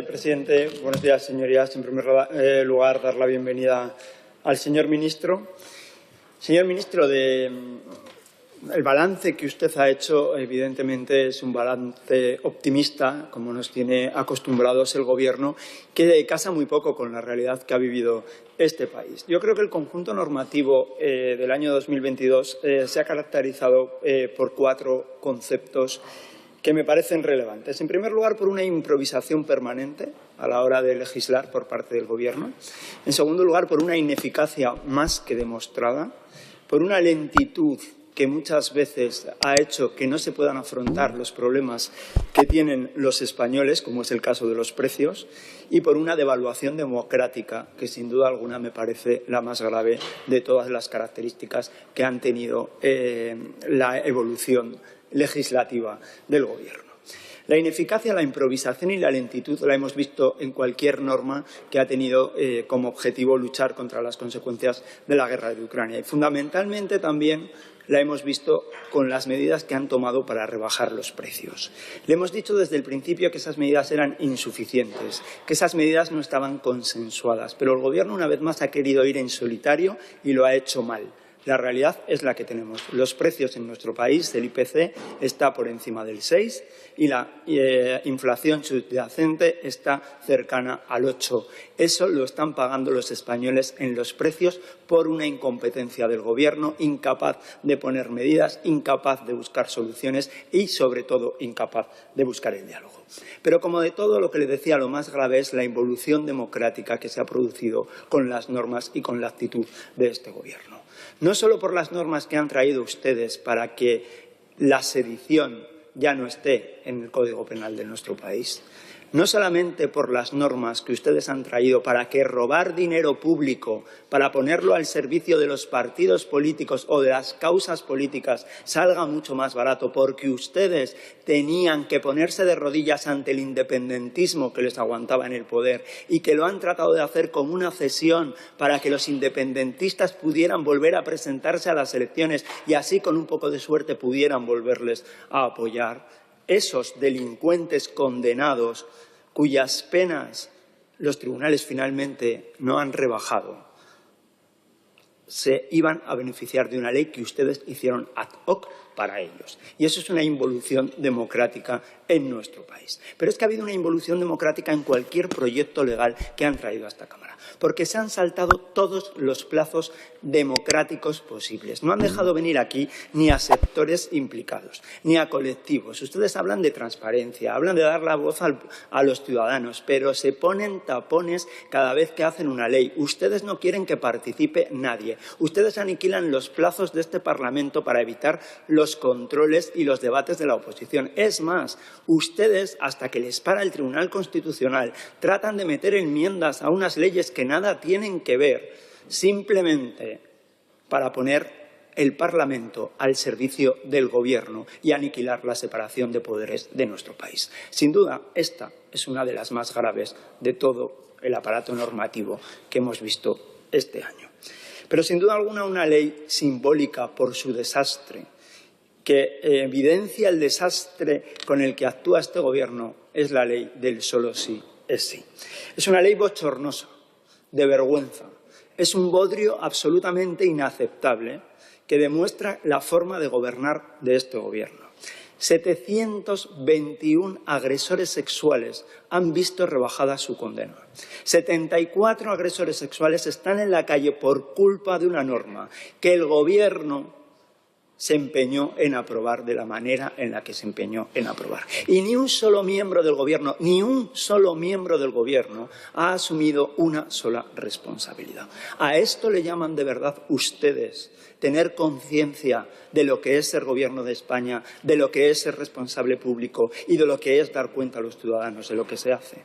presidente. Buenos días, señorías. En primer lugar, dar la bienvenida al señor ministro. Señor ministro, el balance que usted ha hecho, evidentemente, es un balance optimista, como nos tiene acostumbrados el Gobierno, que casa muy poco con la realidad que ha vivido este país. Yo creo que el conjunto normativo del año 2022 se ha caracterizado por 4 conceptos que me parecen relevantes. En primer lugar, por una improvisación permanente a la hora de legislar por parte del Gobierno. En segundo lugar, por una ineficacia más que demostrada, por una lentitud que muchas veces ha hecho que no se puedan afrontar los problemas que tienen los españoles, como es el caso de los precios, y por una devaluación democrática que, sin duda alguna, me parece la más grave de todas las características que han tenido la evolución legislativa del Gobierno. La ineficacia, la improvisación y la lentitud la hemos visto en cualquier norma que ha tenido como objetivo luchar contra las consecuencias de la guerra de Ucrania. Y fundamentalmente también la hemos visto con las medidas que han tomado para rebajar los precios. Le hemos dicho desde el principio que esas medidas eran insuficientes, que esas medidas no estaban consensuadas, pero el Gobierno una vez más ha querido ir en solitario y lo ha hecho mal. La realidad es la que tenemos. Los precios en nuestro país, el IPC, está por encima del 6 y la inflación subyacente está cercana al 8. Eso lo están pagando los españoles en los precios por una incompetencia del Gobierno, incapaz de poner medidas, incapaz de buscar soluciones y, sobre todo, incapaz de buscar el diálogo. Pero, como de todo lo que le decía, lo más grave es la involución democrática que se ha producido con las normas y con la actitud de este Gobierno. No solo por las normas que han traído ustedes para que la sedición ya no esté en el Código Penal de nuestro país, no solamente por las normas que ustedes han traído para que robar dinero público, para ponerlo al servicio de los partidos políticos o de las causas políticas salga mucho más barato, porque ustedes tenían que ponerse de rodillas ante el independentismo que les aguantaba en el poder y que lo han tratado de hacer como una cesión para que los independentistas pudieran volver a presentarse a las elecciones y así, con un poco de suerte, pudieran volverles a apoyar. Esos delincuentes condenados, cuyas penas los tribunales finalmente no han rebajado, se iban a beneficiar de una ley que ustedes hicieron ad hoc para ellos. Y eso es una involución democrática en nuestro país. Pero es que ha habido una involución democrática en cualquier proyecto legal que han traído a esta Cámara, porque se han saltado todos los plazos democráticos posibles. No han dejado venir aquí ni a sectores implicados, ni a colectivos. Ustedes hablan de transparencia, hablan de dar la voz a los ciudadanos, pero se ponen tapones cada vez que hacen una ley. Ustedes no quieren que participe nadie. Ustedes aniquilan los plazos de este Parlamento para evitar los controles y los debates de la oposición. Es más, ustedes, hasta que les para el Tribunal Constitucional, tratan de meter enmiendas a unas leyes que nada tienen que ver, simplemente para poner el Parlamento al servicio del Gobierno y aniquilar la separación de poderes de nuestro país. Sin duda, esta es una de las más graves de todo el aparato normativo que hemos visto este año. Pero, sin duda alguna, una ley simbólica por su desastre, que evidencia el desastre con el que actúa este Gobierno, es la ley del solo sí es sí. Es una ley bochornosa, de vergüenza. Es un bodrio absolutamente inaceptable que demuestra la forma de gobernar de este Gobierno. 721 agresores sexuales han visto rebajada su condena. 74 agresores sexuales están en la calle por culpa de una norma que el Gobierno se empeñó en aprobar de la manera en la que se empeñó en aprobar. Y ni un solo miembro del Gobierno, ha asumido una sola responsabilidad. ¿A esto le llaman de verdad ustedes tener conciencia de lo que es ser Gobierno de España, de lo que es ser responsable público y de lo que es dar cuenta a los ciudadanos de lo que se hace?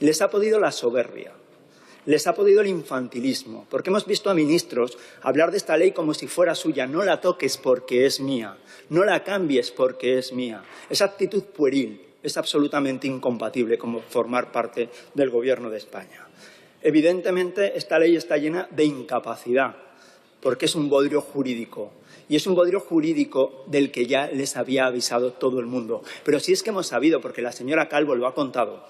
Les ha podido la soberbia. Les ha podido el infantilismo, porque hemos visto a ministros hablar de esta ley como si fuera suya. No la toques porque es mía, no la cambies porque es mía. Esa actitud pueril es absolutamente incompatible con formar parte del Gobierno de España. Evidentemente, esta ley está llena de incapacidad, porque es un bodrio jurídico. Y es un bodrio jurídico del que ya les había avisado todo el mundo. Pero sí es que hemos sabido, porque la señora Calvo lo ha contado,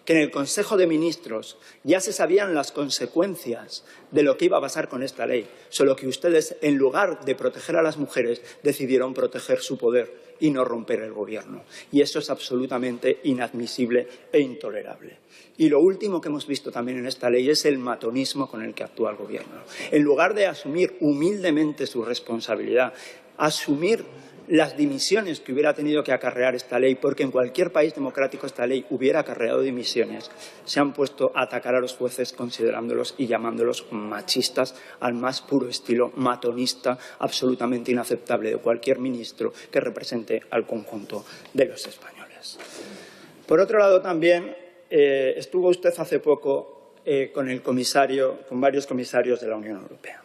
que en el Consejo de Ministros ya se sabían las consecuencias de lo que iba a pasar con esta ley, solo que ustedes, en lugar de proteger a las mujeres, decidieron proteger su poder y no romper el Gobierno. Y eso es absolutamente inadmisible e intolerable. Y lo último que hemos visto también en esta ley es el matonismo con el que actúa el Gobierno. En lugar de asumir humildemente su responsabilidad, asumir las dimisiones que hubiera tenido que acarrear esta ley, porque en cualquier país democrático esta ley hubiera acarreado dimisiones, se han puesto a atacar a los jueces considerándolos y llamándolos machistas al más puro estilo matonista, absolutamente inaceptable de cualquier ministro que represente al conjunto de los españoles. Por otro lado, también estuvo usted hace poco con varios comisarios de la Unión Europea.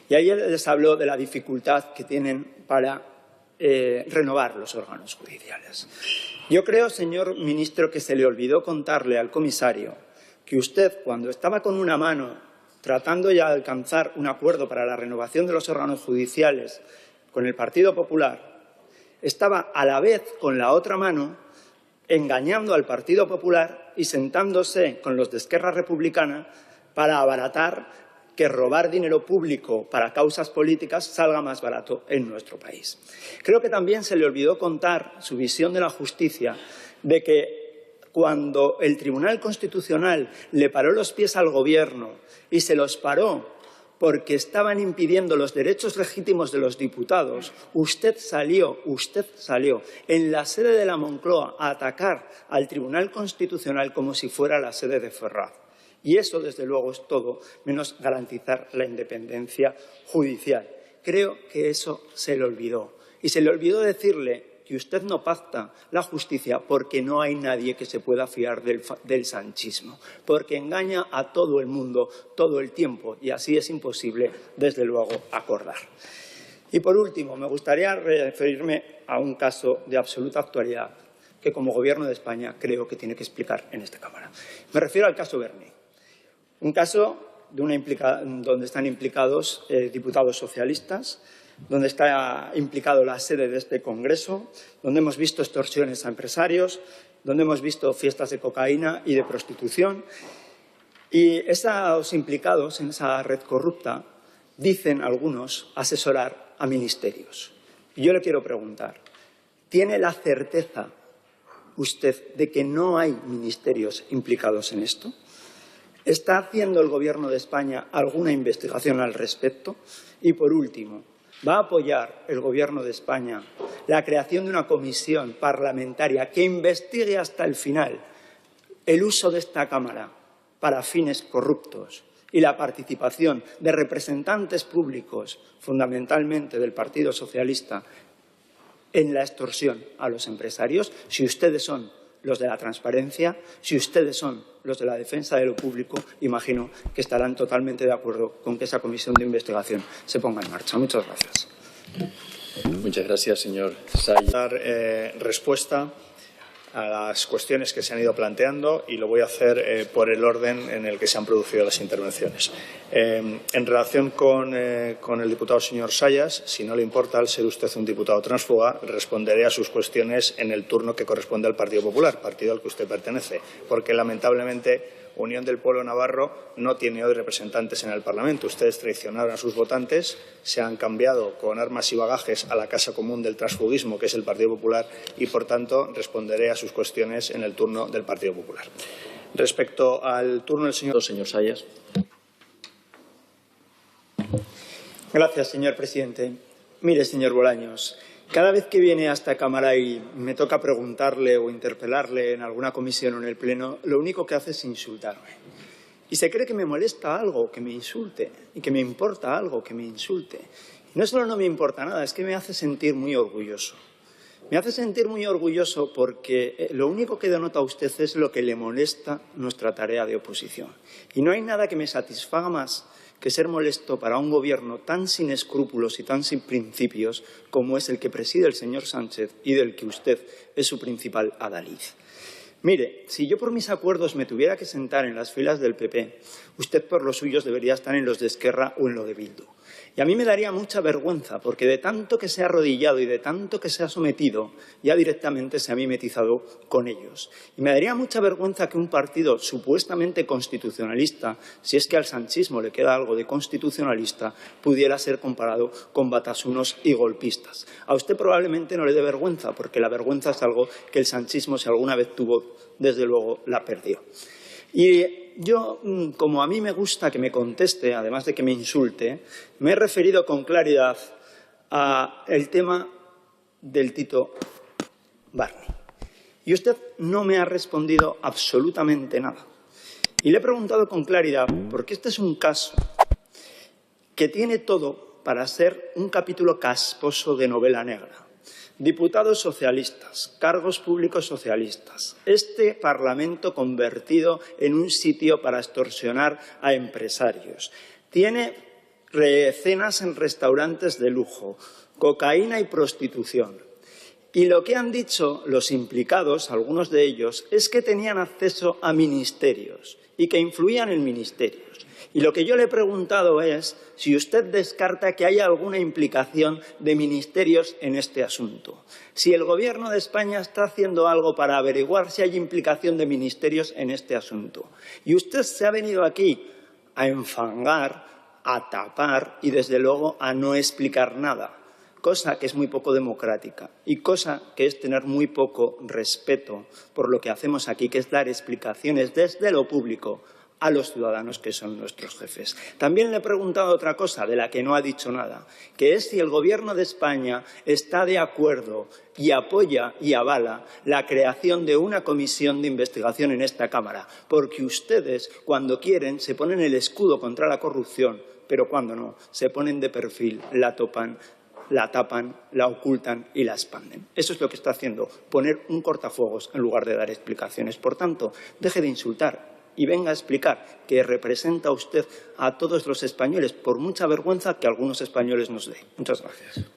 Y ahí les habló de la dificultad que tienen para renovar los órganos judiciales. Yo creo, señor ministro, que se le olvidó contarle al comisario que usted, cuando estaba con una mano tratando ya de alcanzar un acuerdo para la renovación de los órganos judiciales con el Partido Popular, estaba a la vez con la otra mano engañando al Partido Popular y sentándose con los de Esquerra Republicana para abaratar que robar dinero público para causas políticas salga más barato en nuestro país. Creo que también se le olvidó contar su visión de la justicia, de que cuando el Tribunal Constitucional le paró los pies al Gobierno y se los paró porque estaban impidiendo los derechos legítimos de los diputados, usted salió en la sede de la Moncloa a atacar al Tribunal Constitucional como si fuera la sede de Ferraz. Y eso, desde luego, es todo menos garantizar la independencia judicial. Creo que eso se le olvidó. Y se le olvidó decirle que usted no pacta la justicia porque no hay nadie que se pueda fiar del sanchismo, porque engaña a todo el mundo todo el tiempo y así es imposible, desde luego, acordar. Y, por último, me gustaría referirme a un caso de absoluta actualidad que, como Gobierno de España, creo que tiene que explicar en esta Cámara. Me refiero al caso Berni. Un caso donde están implicados diputados socialistas, donde está implicado la sede de este Congreso, donde hemos visto extorsiones a empresarios, donde hemos visto fiestas de cocaína y de prostitución. Y esos implicados en esa red corrupta dicen algunos asesorar a ministerios. Y yo le quiero preguntar, ¿tiene la certeza usted de que no hay ministerios implicados en esto? ¿Está haciendo el Gobierno de España alguna investigación al respecto? Y, por último, ¿va a apoyar el Gobierno de España la creación de una comisión parlamentaria que investigue hasta el final el uso de esta Cámara para fines corruptos y la participación de representantes públicos, fundamentalmente del Partido Socialista, en la extorsión a los empresarios? Si ustedes son los de la transparencia, si ustedes son los de la defensa de lo público, imagino que estarán totalmente de acuerdo con que esa comisión de investigación se ponga en marcha. Muchas gracias. Muchas gracias, señor Sayas. Dar respuesta a las cuestiones que se han ido planteando y lo voy a hacer por el orden en el que se han producido las intervenciones. En relación con el diputado señor Sayas, si no le importa, al ser usted un diputado tránsfuga, responderé a sus cuestiones en el turno que corresponde al Partido Popular, partido al que usted pertenece, porque lamentablemente Unión del Pueblo Navarro no tiene hoy representantes en el Parlamento. Ustedes traicionaron a sus votantes, se han cambiado con armas y bagajes a la casa común del transfugismo, que es el Partido Popular, y, por tanto, responderé a sus cuestiones en el turno del Partido Popular. Respecto al turno del señor Sayas. Gracias, señor presidente. Mire, señor Bolaños, cada vez que viene a esta Cámara y me toca preguntarle o interpelarle en alguna comisión o en el Pleno, lo único que hace es insultarme. Y se cree que me molesta algo que me insulte y que me importa algo que me insulte. Y no solo no me importa nada, es que me hace sentir muy orgulloso. Me hace sentir muy orgulloso porque lo único que denota a usted es lo que le molesta nuestra tarea de oposición. Y no hay nada que me satisfaga más que ser molesto para un Gobierno tan sin escrúpulos y tan sin principios como es el que preside el señor Sánchez y del que usted es su principal adalid. Mire, si yo por mis acuerdos me tuviera que sentar en las filas del PP, usted por los suyos debería estar en los de Esquerra o en lo de Bildu. Y a mí me daría mucha vergüenza, porque de tanto que se ha arrodillado y de tanto que se ha sometido, ya directamente se ha mimetizado con ellos. Y me daría mucha vergüenza que un partido supuestamente constitucionalista, si es que al sanchismo le queda algo de constitucionalista, pudiera ser comparado con batasunos y golpistas. A usted probablemente no le dé vergüenza, porque la vergüenza es algo que el sanchismo, si alguna vez tuvo, desde luego la perdió. Y yo, como a mí me gusta que me conteste, además de que me insulte, me he referido con claridad al tema del Tito Barni. Y usted no me ha respondido absolutamente nada. Y le he preguntado con claridad, porque este es un caso que tiene todo para ser un capítulo casposo de novela negra. Diputados socialistas, cargos públicos socialistas, este Parlamento convertido en un sitio para extorsionar a empresarios. Tiene cenas en restaurantes de lujo, cocaína y prostitución. Y lo que han dicho los implicados, algunos de ellos, es que tenían acceso a ministerios y que influían en ministerios. Y lo que yo le he preguntado es si usted descarta que haya alguna implicación de ministerios en este asunto. Si el Gobierno de España está haciendo algo para averiguar si hay implicación de ministerios en este asunto. Y usted se ha venido aquí a enfangar, a tapar y, desde luego, a no explicar nada. Cosa que es muy poco democrática y cosa que es tener muy poco respeto por lo que hacemos aquí, que es dar explicaciones desde lo público a los ciudadanos que son nuestros jefes. También le he preguntado otra cosa de la que no ha dicho nada, que es si el Gobierno de España está de acuerdo y apoya y avala la creación de una comisión de investigación en esta Cámara, porque ustedes, cuando quieren, se ponen el escudo contra la corrupción, pero cuando no, se ponen de perfil, la tapan, la ocultan y la expanden. Eso es lo que está haciendo, poner un cortafuegos en lugar de dar explicaciones. Por tanto, deje de insultar y venga a explicar que representa usted a todos los españoles, por mucha vergüenza que algunos españoles nos dé. Muchas gracias.